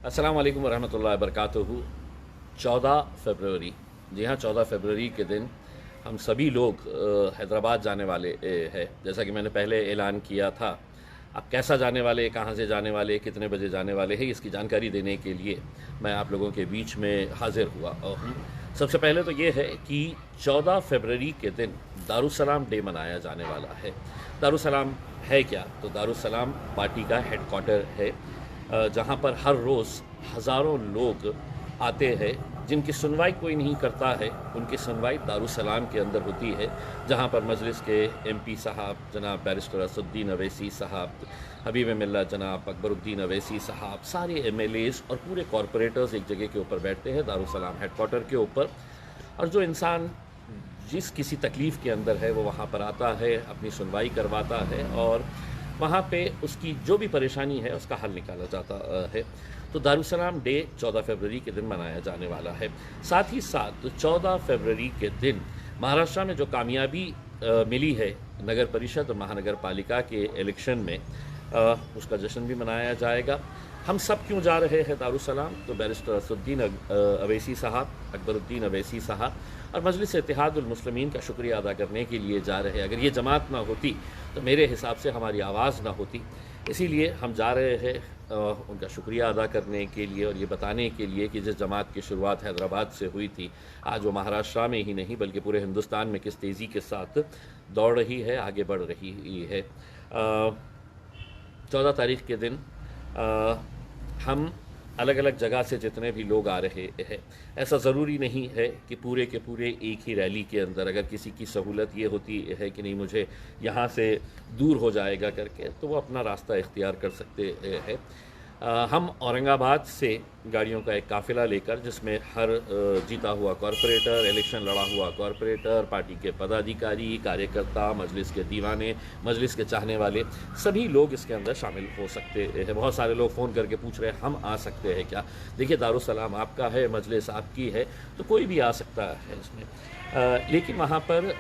अस्सलाम वालेकुम वरहमतुल्लाहि वबरकातुहू। 14 फरवरी, जी हाँ, 14 फरवरी के दिन हम सभी लोग हैदराबाद जाने वाले हैं। जैसा कि मैंने पहले ऐलान किया था। अब कैसा जाने वाले, कहाँ से जाने वाले, कितने बजे जाने वाले हैं, इसकी जानकारी देने के लिए मैं आप लोगों के बीच में हाजिर हुआ हूँ। सबसे पहले तो ये है कि 14 फरवरी के दिन दारुसलाम डे मनाया जाने वाला है। दारुसलाम है क्या? तो दारुसलाम पार्टी का हेडक्वार्टर है, जहाँ पर हर रोज़ हज़ारों लोग आते हैं जिनकी सुनवाई कोई नहीं करता है। उनकी सुनवाई दारुसलाम के अंदर होती है, जहाँ पर मजलिस के एमपी साहब जनाब बैरिस्टर असदुद्दीन अवैसी साहब, हबीब मिल्लत जनाब अकबरुद्दीन अवैसी साहब, सारे एमएलएज़ और पूरे कॉरपोरेटर्स एक जगह के ऊपर बैठते हैं दारुसलाम हेडक्वार्टर के ऊपर। और जो इंसान जिस किसी तकलीफ़ के अंदर है वो वहाँ पर आता है, अपनी सुनवाई करवाता है और वहाँ पे उसकी जो भी परेशानी है उसका हल निकाला जाता है। तो दारुसलाम डे 14 फरवरी के दिन मनाया जाने वाला है। साथ ही साथ 14 फरवरी के दिन महाराष्ट्र में जो कामयाबी मिली है नगर परिषद और महानगर पालिका के इलेक्शन में, उसका जश्न भी मनाया जाएगा। हम सब क्यों जा रहे हैं दारुसलाम? तो बैरिस्टर असदुद्दीन अवैसी साहब, अकबरुद्दीन अवैसी साहब और मजलिस इत्तेहादुल मुस्लिमीन का शुक्रिया अदा करने के लिए जा रहे हैं। अगर ये जमात ना होती तो मेरे हिसाब से हमारी आवाज़ ना होती। इसीलिए हम जा रहे हैं उनका शुक्रिया अदा करने के लिए और ये बताने के लिए कि जिस जमात की शुरुआत हैदराबाद से हुई थी, आज वो महाराष्ट्र में ही नहीं बल्कि पूरे हिंदुस्तान में किस तेज़ी के साथ दौड़ रही है, आगे बढ़ रही है। 14 तारीख के दिन हम अलग अलग जगह से जितने भी लोग आ रहे हैं, ऐसा ज़रूरी नहीं है कि पूरे के पूरे एक ही रैली के अंदर, अगर किसी की सहूलत ये होती है कि नहीं मुझे यहाँ से दूर हो जाएगा करके, तो वो अपना रास्ता इख्तियार कर सकते हैं। हम औरंगाबाद से गाड़ियों का एक काफ़िला लेकर, जिसमें हर जीता हुआ कॉरपोरेटर, इलेक्शन लड़ा हुआ कॉरपोरेटर, पार्टी के पदाधिकारी, कार्यकर्ता, मजलिस के दीवाने, मजलिस के चाहने वाले, सभी लोग इसके अंदर शामिल हो सकते हैं। बहुत सारे लोग फ़ोन करके पूछ रहे हैं हम आ सकते हैं क्या? देखिए, दारुसलाम आपका है, मजलिस आपकी है, तो कोई भी आ सकता है इसमें। लेकिन वहाँ पर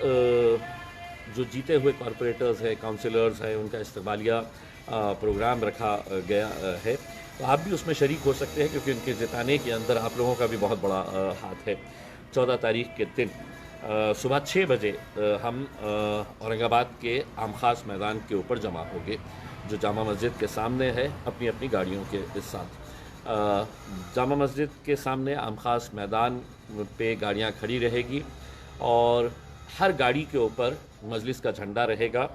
जो जीते हुए कॉरपोरेटर्स हैं, काउंसिलर्स हैं, उनका इस्तकबालिया प्रोग्राम रखा गया है, तो आप भी उसमें शरीक हो सकते हैं, क्योंकि उनके जिताने के अंदर आप लोगों का भी बहुत बड़ा हाथ है। 14 तारीख के दिन सुबह 6 बजे हम औरंगाबाद के आम खास मैदान के ऊपर जमा होंगे, जो जामा मस्जिद के सामने है, अपनी अपनी गाड़ियों के साथ। जामा मस्जिद के सामने आम खास मैदान पे गाड़ियाँ खड़ी रहेगी और हर गाड़ी के ऊपर मजलिस का झंडा रहेगा।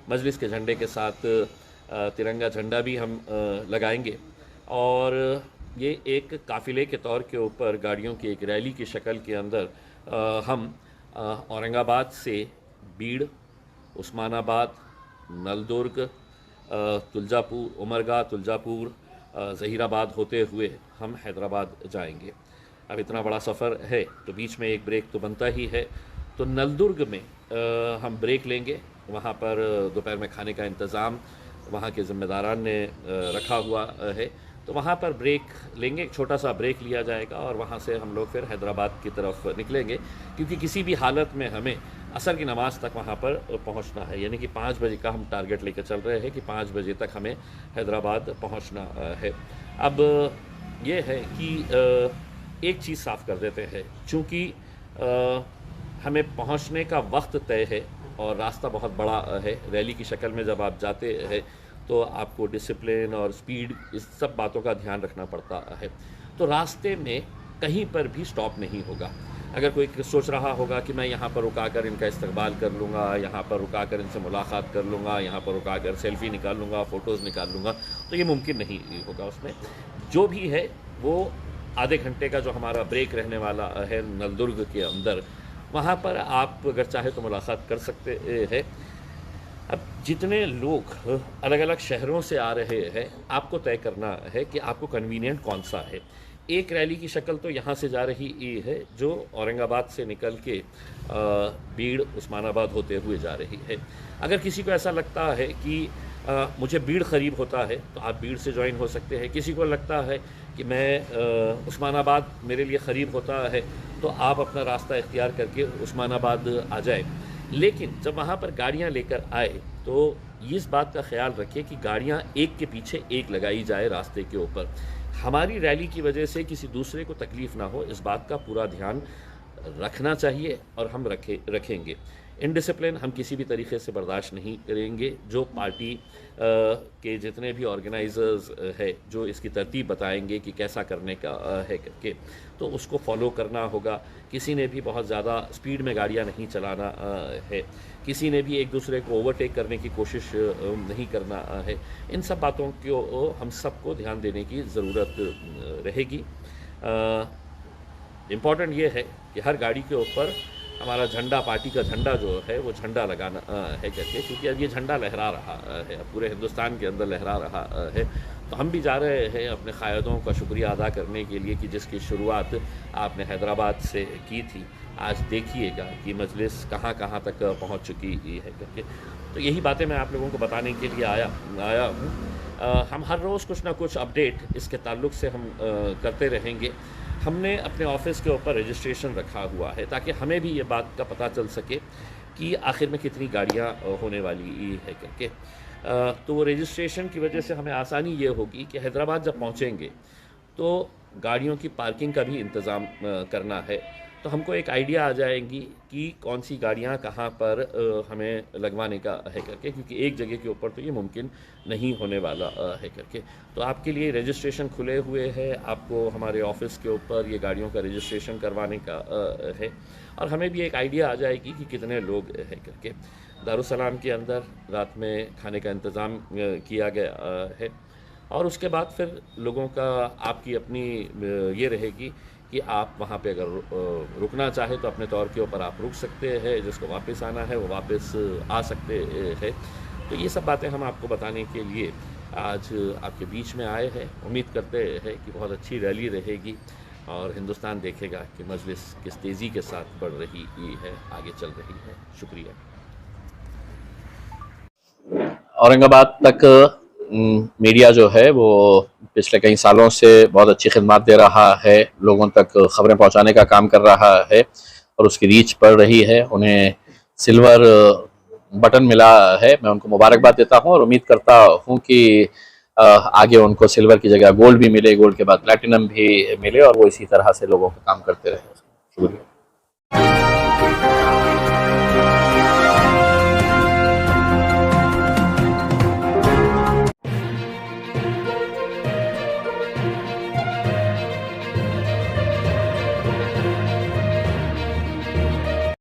मजलिस के झंडे के साथ तिरंगा झंडा भी हम लगाएंगे और ये एक काफ़िले के तौर के ऊपर गाड़ियों की एक रैली की शक्ल के अंदर हम औरंगाबाद से बीड़, उस्मानाबाद, नलदुर्ग, तुलजापुर, उमरगा, तुलजापुर, ज़हीराबाद होते हुए हम हैदराबाद जाएंगे। अब इतना बड़ा सफ़र है तो बीच में एक ब्रेक तो बनता ही है। तो नलदुर्ग में हम ब्रेक लेंगे। वहाँ पर दोपहर में खाने का इंतज़ाम वहाँ के ज़िम्मेदारान ने रखा हुआ है, तो वहाँ पर ब्रेक लेंगे, एक छोटा सा ब्रेक लिया जाएगा और वहाँ से हम लोग फिर हैदराबाद की तरफ निकलेंगे, क्योंकि किसी भी हालत में हमें असर की नमाज़ तक वहाँ पर पहुँचना है। यानी कि 5 बजे का हम टारगेट लेकर चल रहे हैं कि 5 बजे तक हमें हैदराबाद पहुँचना है। अब ये है कि एक चीज़ साफ़ कर देते हैं, चूँकि हमें पहुँचने का वक्त तय है और रास्ता बहुत बड़ा है। रैली की शक्ल में जब आप जाते हैं तो आपको डिसिप्लिन और स्पीड, इस सब बातों का ध्यान रखना पड़ता है। तो रास्ते में कहीं पर भी स्टॉप नहीं होगा। अगर कोई सोच रहा होगा कि मैं यहाँ पर रुका कर इनका इस्तकबाल कर लूँगा, यहाँ पर रुका कर इनसे मुलाकात कर लूँगा, यहाँ पर रुका कर सेल्फ़ी निकाल लूँगा, फ़ोटोज़ निकाल लूँगा, तो ये मुमकिन नहीं होगा। उसमें जो भी है वो आधे घंटे का जो हमारा ब्रेक रहने वाला है नलदुर्ग के अंदर, वहाँ पर आप अगर चाहे तो मुलाकात कर सकते हैं। अब जितने लोग अलग अलग शहरों से आ रहे हैं, आपको तय करना है कि आपको कन्वीनियंट कौन सा है। एक रैली की शक्ल तो यहाँ से जा रही है जो औरंगाबाद से निकल के बीड़, उस्मानाबाद होते हुए जा रही है। अगर किसी को ऐसा लगता है कि मुझे बीड़ करीब होता है तो आप बीड़ से ज्वाइन हो सकते हैं। किसी को लगता है कि मैं उस्मानाबाद मेरे लिए करीब होता है तो आप अपना रास्ता इख्तियार करके उस्मानाबाद आ जाए। लेकिन जब वहाँ पर गाड़ियाँ लेकर आए तो इस बात का ख्याल रखें कि गाड़ियाँ एक के पीछे एक लगाई जाए रास्ते के ऊपर। हमारी रैली की वजह से किसी दूसरे को तकलीफ़ ना हो, इस बात का पूरा ध्यान रखना चाहिए और हम रखेंगे। इनडिसिप्लिन हम किसी भी तरीके से बर्दाश्त नहीं करेंगे। जो पार्टी के जितने भी ऑर्गेनाइजर्स है जो इसकी तरतीब बताएंगे कि कैसा करने का है करके, तो उसको फॉलो करना होगा। किसी ने भी बहुत ज़्यादा स्पीड में गाड़ियां नहीं चलाना है, किसी ने भी एक दूसरे को ओवरटेक करने की कोशिश नहीं करना है। इन सब बातों को हम सबको ध्यान देने की ज़रूरत रहेगी। इम्पॉर्टेंट ये है कि हर गाड़ी के ऊपर हमारा झंडा, पार्टी का झंडा जो है वो झंडा लगाना है करके, क्योंकि अब ये झंडा लहरा रहा है, पूरे हिंदुस्तान के अंदर लहरा रहा है। तो हम भी जा रहे हैं अपने क़ायदों का शुक्रिया अदा करने के लिए कि जिसकी शुरुआत आपने हैदराबाद से की थी। आज देखिएगा कि मजलिस कहाँ कहाँ तक पहुँच चुकी है करके। तो यही बातें मैं आप लोगों को बताने के लिए आया हूँ। हम हर रोज़ कुछ ना कुछ अपडेट इसके ताल्लुक़ से हम करते रहेंगे। हमने अपने ऑफिस के ऊपर रजिस्ट्रेशन रखा हुआ है ताकि हमें भी ये बात का पता चल सके कि आखिर में कितनी गाड़ियाँ होने वाली है करके। तो वो रजिस्ट्रेशन की वजह से हमें आसानी ये होगी कि हैदराबाद जब पहुँचेंगे तो गाड़ियों की पार्किंग का भी इंतज़ाम करना है। तो हमको एक आइडिया आ जाएगी कि कौन सी गाड़ियाँ कहाँ पर हमें लगवाने का है करके, क्योंकि एक जगह के ऊपर तो ये मुमकिन नहीं होने वाला है करके। तो आपके लिए रजिस्ट्रेशन खुले हुए है, आपको हमारे ऑफिस के ऊपर ये गाड़ियों का रजिस्ट्रेशन करवाने का है, और हमें भी एक आइडिया आ जाएगी कि कितने लोग है करके। दारुसलाम के अंदर रात में खाने का इंतज़ाम किया गया है, और उसके बाद फिर लोगों का आपकी अपनी ये रहेगी कि आप वहाँ पे अगर रुकना चाहे तो अपने तौर के ऊपर आप रुक सकते हैं, जिसको वापस आना है वो वापस आ सकते हैं। तो ये सब बातें हम आपको बताने के लिए आज आपके बीच में आए हैं। उम्मीद करते हैं कि बहुत अच्छी रैली रहेगी और हिंदुस्तान देखेगा कि मजलिस किस तेज़ी के साथ बढ़ रही है, आगे चल रही है। शुक्रिया। औरंगाबाद तक मीडिया जो है वो पिछले कई सालों से बहुत अच्छी खिदमत दे रहा है, लोगों तक खबरें पहुंचाने का काम कर रहा है और उसकी रीच बढ़ रही है। उन्हें सिल्वर बटन मिला है, मैं उनको मुबारकबाद देता हूं और उम्मीद करता हूं कि आगे उनको सिल्वर की जगह गोल्ड भी मिले, गोल्ड के बाद प्लैटिनम भी मिले और वो इसी तरह से लोगों का काम करते रहे। शुक्रिया।